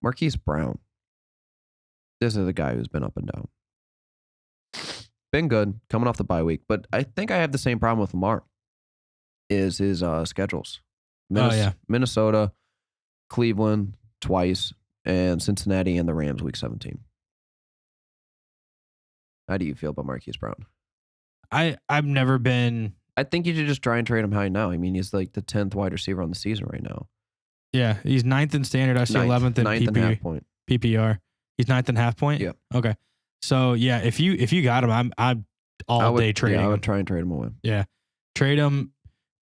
Marquise Brown. This is a guy who's been up and down. Been good, coming off the bye week. But I think I have the same problem with Lamar, is his schedules. Minnesota, Cleveland twice, and Cincinnati and the Rams week 17. How do you feel about Marquise Brown? I've never been... I think you should just try and trade him high now. I mean, he's like the 10th wide receiver on the season right now. Yeah, he's 9th in standard. I see 11th in and half point. PPR. He's 9th and half point? Yeah. Okay. So, yeah, if you got him, I'm all day trading him. I would try and trade him away. Yeah. Trade him.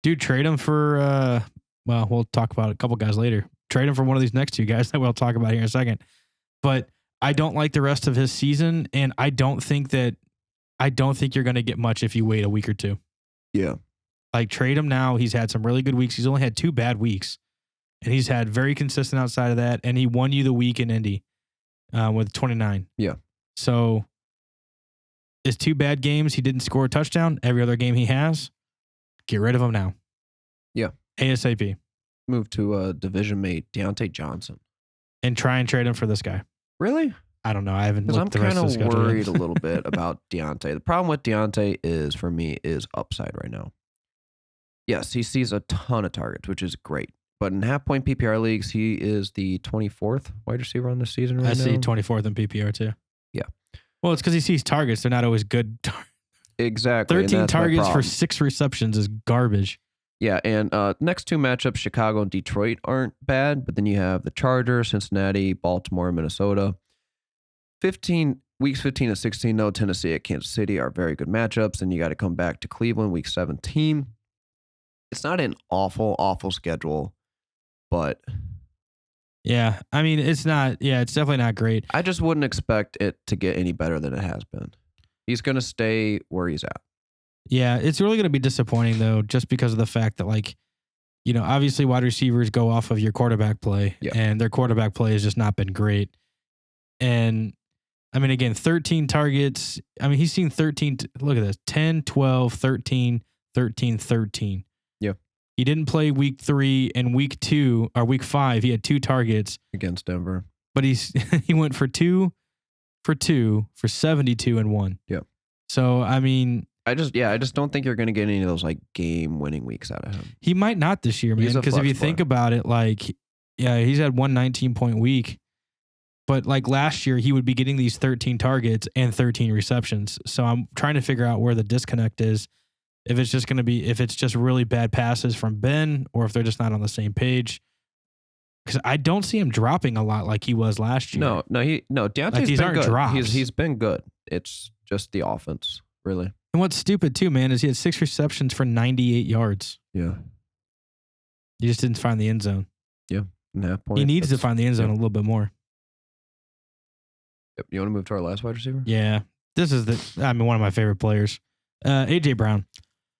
Dude, trade him for, well, we'll talk about a couple guys later. Trade him for one of these next two guys that we'll talk about here in a second. But I don't like the rest of his season, and I don't think you're going to get much if you wait a week or two. Yeah. Like, trade him now. He's had some really good weeks. He's only had 2 bad weeks, and he's had very consistent outside of that, and he won you the week in Indy with 29. Yeah. So, his 2 bad games, he didn't score a touchdown. Every other game he has, get rid of him now. Yeah. ASAP. Move to a division mate, Diontae Johnson. And try and trade him for this guy. Really? I don't know. I haven't looked I'm the rest of the schedule. I'm kind of worried a little bit about Diontae. The problem with Diontae is, for me, is upside right now. Yes, he sees a ton of targets, which is great. But in half-point PPR leagues, he is the 24th wide receiver on this season right now. I see 24th in PPR, too. Yeah. Well, it's because he sees targets. They're not always good. Exactly. 13 targets for 6 receptions is garbage. Yeah, and next 2 matchups, Chicago and Detroit, aren't bad. But then you have the Chargers, Cincinnati, Baltimore, and Minnesota. Weeks 15 and 16, no, Tennessee at Kansas City are very good matchups. And you got to come back to Cleveland, week 17. It's not an awful schedule, but... Yeah, I mean, it's not... Yeah, it's definitely not great. I just wouldn't expect it to get any better than it has been. He's going to stay where he's at. Yeah, it's really going to be disappointing, though, just because of the fact that, like, you know, obviously wide receivers go off of your quarterback play, and their quarterback play has just not been great. And, I mean, again, 13 targets. I mean, he's seen 13. Look at this. 10, 12, 13, 13, 13. Yeah. He didn't play week 3 and week 5. He had 2 targets. Against Denver. But he went for 2 for 72 and 1. Yeah. So, I mean... I just don't think you're going to get any of those like game-winning weeks out of him. He might not this year, man. Because if you think about it, like, yeah, he's had one 19-point week, but like last year, he would be getting these 13 targets and 13 receptions. So I'm trying to figure out where the disconnect is. If it's just really bad passes from Ben, or if they're just not on the same page. Because I don't see him dropping a lot like he was last year. No, Deontay's like, these been aren't good. Drops. He's been good. It's just the offense, really. And what's stupid too, man, is he had 6 receptions for 98 yards. Yeah. He just didn't find the end zone. Yeah. Point. He needs to find the end zone a little bit more. Yep. You want to move to our last wide receiver? Yeah. This is one of my favorite players. AJ Brown.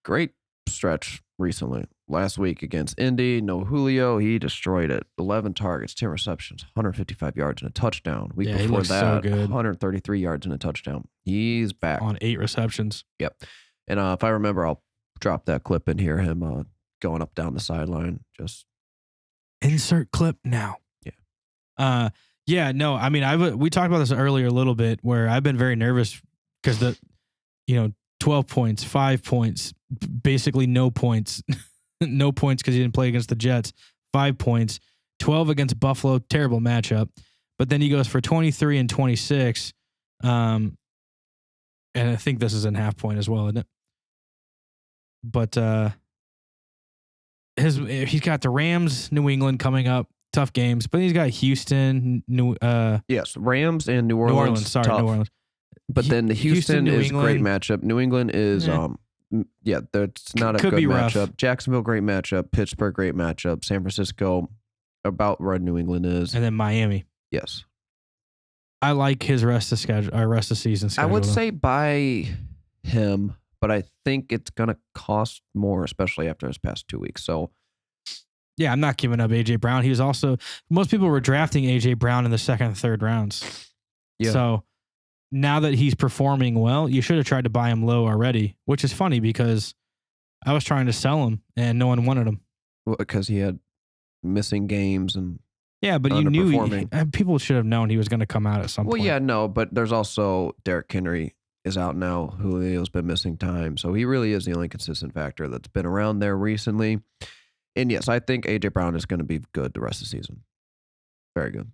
Great stretch recently. Last week against Indy, no Julio. He destroyed it. 11 targets, 10 receptions, 155 yards and a touchdown. Week before that, so good. 133 yards and a touchdown. He's back. On 8 receptions. Yep. And if I remember, I'll drop that clip in here, him going up down the sideline. Just insert clip now. Yeah. Yeah, no, I mean, we talked about this earlier a little bit, where I've been very nervous because 12 points, 5 points, basically no points. No points because he didn't play against the Jets. 5 points. 12 against Buffalo. Terrible matchup. But then he goes for 23 and 26. And I think this is in half point as well, isn't it? But he's got the Rams, New England coming up. Tough games. But he's got Houston, yes, Rams and New Orleans. Sorry, tough. New Orleans. But then the Houston is a great matchup. New England is that's not a good matchup. Rough. Jacksonville, great matchup. Pittsburgh, great matchup. San Francisco, about where New England is. And then Miami. Yes. I like his rest of season schedule. I would say buy him, but I think it's going to cost more, especially after his past 2 weeks. So, yeah, I'm not giving up A.J. Brown. He was also, most people were drafting A.J. Brown in the 2nd and 3rd rounds. Yeah. So, now that he's performing well, you should have tried to buy him low already, which is funny because I was trying to sell him and no one wanted him. Well, because he had missing games and... Yeah, but you knew underperforming. people should have known he was going to come out at some Well, point. yeah, no, but there's also Derrick Henry is out now. Julio's been missing time. So he really is the only consistent factor that's been around there recently. And yes, I think A.J. Brown is going to be good the rest of the season. Very good.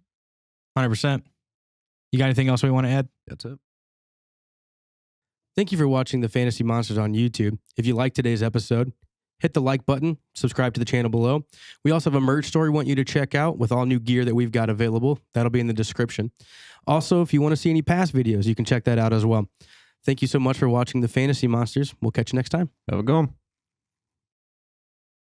100%. You got anything else we want to add? That's it. Thank you for watching the Fantasy Monsters on YouTube. If you liked today's episode, hit the like button, subscribe to the channel below. We also have a merch store we want you to check out with all new gear that we've got available. That'll be in the description. Also, if you want to see any past videos, you can check that out as well. Thank you so much for watching the Fantasy Monsters. We'll catch you next time. Have a go.